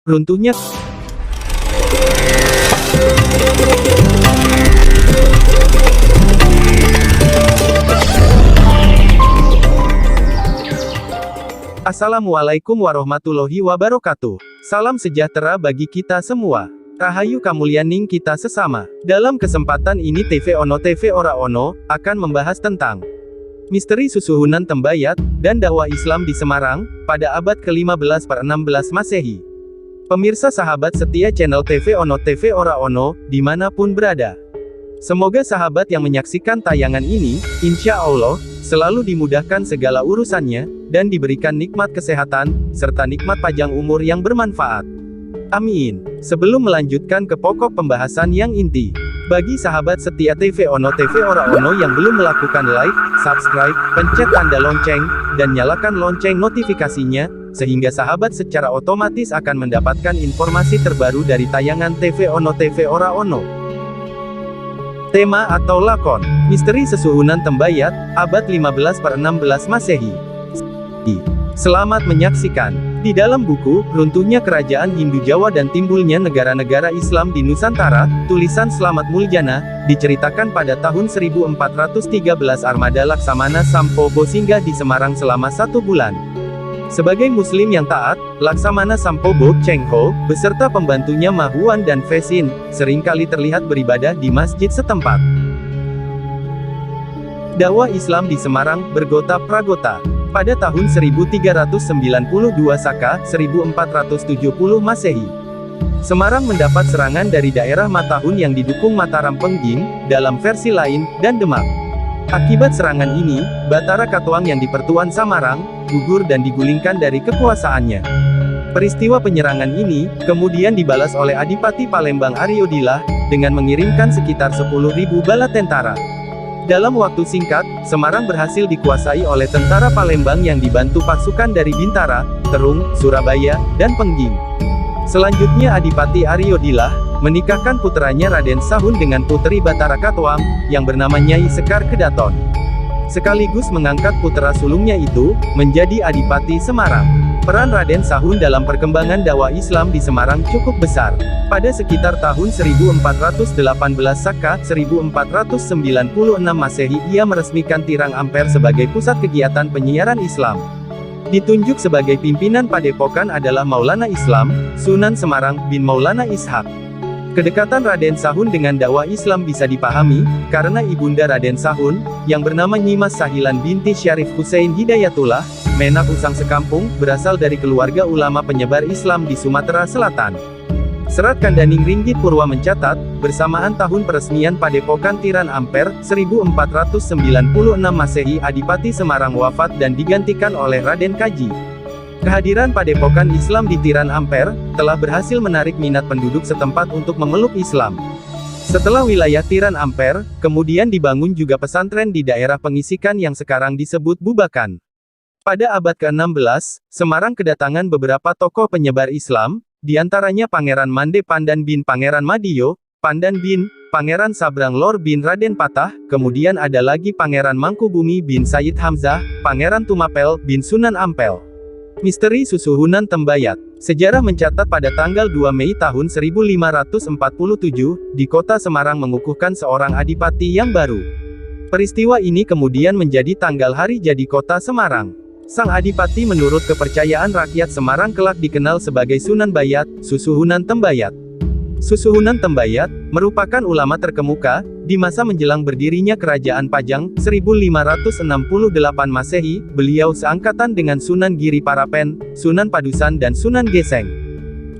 Runtuhnya Assalamualaikum warahmatullahi wabarakatuh. Salam sejahtera bagi kita semua. Rahayu kamulyaning kita sesama. Dalam kesempatan ini TV Ono TV Ora Ono akan membahas tentang misteri susuhunan Tembayat dan dakwah Islam di Semarang pada abad ke-15-16 Masehi. Pemirsa sahabat setia channel TV Ono TV Ora Ono, dimanapun berada. Semoga sahabat yang menyaksikan tayangan ini, insya Allah, selalu dimudahkan segala urusannya, dan diberikan nikmat kesehatan, serta nikmat panjang umur yang bermanfaat. Amin. Sebelum melanjutkan ke pokok pembahasan yang inti, bagi sahabat setia TV Ono TV Ora Ono yang belum melakukan like, subscribe, pencet tanda lonceng, dan nyalakan lonceng notifikasinya, sehingga sahabat secara otomatis akan mendapatkan informasi terbaru dari tayangan TV Ono TV Ora Ono. Tema atau lakon, misteri sesuhunan Tembayat, abad 15-16 Masehi. Selamat menyaksikan. Di dalam buku, Runtuhnya Kerajaan Hindu Jawa dan Timbulnya Negara-Negara Islam di Nusantara, tulisan Slamet Muljana, diceritakan pada tahun 1413 armada Laksamana Sampobo singgah di Semarang selama 1 bulan. Sebagai muslim yang taat, Laksamana Sampobo, Chengho, beserta pembantunya Mahuan dan Fesin, seringkali terlihat beribadah di masjid setempat. Dakwah Islam di Semarang, bergota pragota. Pada tahun 1392 Saka, 1470 Masehi. Semarang mendapat serangan dari daerah Matahun yang didukung Mataram Pengging, dalam versi lain, dan Demak. Akibat serangan ini, Batara Katuang yang dipertuan Samarang, gugur dan digulingkan dari kekuasaannya. Peristiwa penyerangan ini, kemudian dibalas oleh Adipati Palembang Aryodillah, dengan mengirimkan sekitar 10.000 bala tentara. Dalam waktu singkat, Semarang berhasil dikuasai oleh tentara Palembang yang dibantu pasukan dari Bintara, Terung, Surabaya, dan Pengging. Selanjutnya Adipati Aryodillah menikahkan puteranya Raden Sahun dengan puteri Batara Katuang, yang bernama Nyai Sekar Kedaton. Sekaligus mengangkat putra sulungnya itu, menjadi Adipati Semarang. Peran Raden Sahun dalam perkembangan dakwah Islam di Semarang cukup besar. Pada sekitar tahun 1418 Saka, 1496 Masehi ia meresmikan Tirang Ampere sebagai pusat kegiatan penyiaran Islam. Ditunjuk sebagai pimpinan padepokan adalah Maulana Islam, Sunan Semarang bin Maulana Ishak. Kedekatan Raden Sahun dengan dakwah Islam bisa dipahami, karena ibunda Raden Sahun, yang bernama Nyimas Sahilan binti Syarif Husein Hidayatullah, Menak Usang Sekampung, berasal dari keluarga ulama penyebar Islam di Sumatera Selatan. Serat Kandaning Ringgit Purwa mencatat, bersamaan tahun peresmian Padepokan Tiran Ampere, 1496 Masehi Adipati Semarang wafat dan digantikan oleh Raden Kaji. Kehadiran Padepokan Islam di Tiran Ampere, telah berhasil menarik minat penduduk setempat untuk memeluk Islam. Setelah wilayah Tiran Ampere, kemudian dibangun juga pesantren di daerah Pengisikan yang sekarang disebut Bubakan. Pada abad ke-16, Semarang kedatangan beberapa tokoh penyebar Islam, diantaranya Pangeran Mande Pandan bin Pangeran Madiyo, Pandan bin Pangeran Sabrang Lor bin Raden Patah, kemudian ada lagi Pangeran Mangkubumi bin Sayyid Hamzah, Pangeran Tumapel bin Sunan Ampel. Misteri susuhunan Tembayat. Sejarah mencatat pada tanggal 2 Mei tahun 1547, di kota Semarang mengukuhkan seorang adipati yang baru. Peristiwa ini kemudian menjadi tanggal hari jadi kota Semarang. Sang adipati menurut kepercayaan rakyat Semarang kelak dikenal sebagai Sunan Bayat, Susuhunan Tembayat. Susuhunan Tembayat, merupakan ulama terkemuka, di masa menjelang berdirinya Kerajaan Pajang, 1568 Masehi, beliau seangkatan dengan Sunan Giri Parapen, Sunan Padusan dan Sunan Geseng.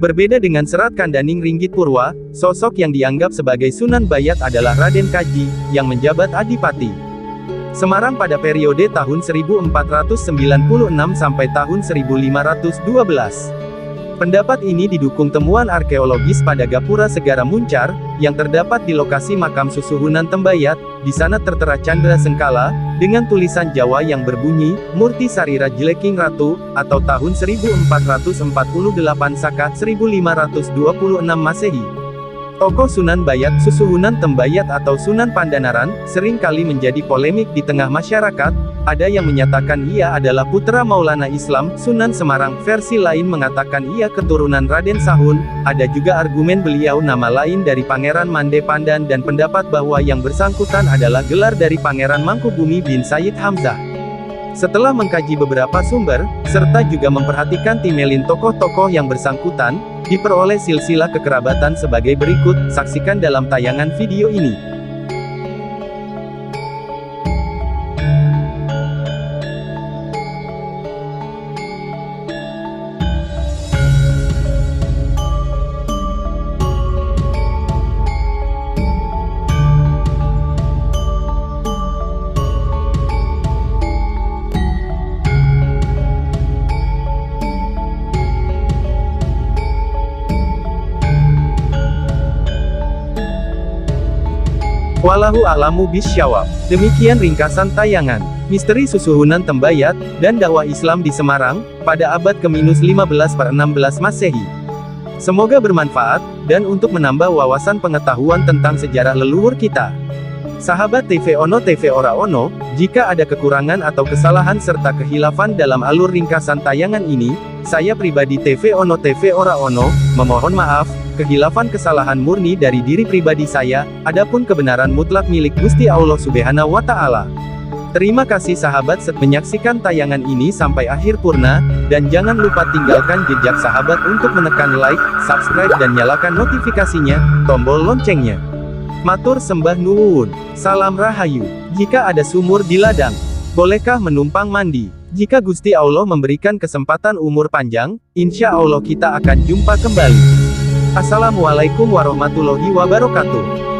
Berbeda dengan Serat Kandaning Ringgit Purwa, sosok yang dianggap sebagai Sunan Bayat adalah Raden Kaji, yang menjabat adipati Semarang pada periode tahun 1496 sampai tahun 1512. Pendapat ini didukung temuan arkeologis pada Gapura Segara Muncar, yang terdapat di lokasi makam Susuhunan Tembayat. Di sana tertera candra sengkala, dengan tulisan Jawa yang berbunyi, Murti Sarira Jeleking Ratu, atau tahun 1448 Saka 1526 Masehi. Tokoh Sunan Bayat Susuhunan Tembayat atau Sunan Pandanaran, sering kali menjadi polemik di tengah masyarakat. Ada yang menyatakan ia adalah putra Maulana Islam, Sunan Semarang, versi lain mengatakan ia keturunan Raden Sahun, ada juga argumen beliau nama lain dari Pangeran Mande Pandan dan pendapat bahwa yang bersangkutan adalah gelar dari Pangeran Mangkubumi bin Sayyid Hamzah. Setelah mengkaji beberapa sumber, serta juga memperhatikan timelin tokoh-tokoh yang bersangkutan, diperoleh silsilah kekerabatan sebagai berikut, saksikan dalam tayangan video ini. Wallahu a'lamu bisyawab. Demikian ringkasan tayangan Misteri Susuhunan Tembayat dan dakwah Islam di Semarang pada abad ke-15 per 16 Masehi. Semoga bermanfaat dan untuk menambah wawasan pengetahuan tentang sejarah leluhur kita. Sahabat TV Ono TV Ora Ono, jika ada kekurangan atau kesalahan serta kehilafan dalam alur ringkasan tayangan ini, saya pribadi TV Ono TV Ora Ono, memohon maaf. Kehilafan kesalahan murni dari diri pribadi saya, adapun kebenaran mutlak milik Gusti Allah Subhanahu wa Ta'ala. Terima kasih sahabat menyaksikan tayangan ini sampai akhir purna, dan jangan lupa tinggalkan jejak sahabat untuk menekan like, subscribe dan nyalakan notifikasinya, tombol loncengnya. Matur sembah nuwun, salam rahayu. Jika ada sumur di ladang, bolehkah menumpang mandi? Jika Gusti Allah memberikan kesempatan umur panjang, insya Allah kita akan jumpa kembali. Assalamualaikum warahmatullahi wabarakatuh.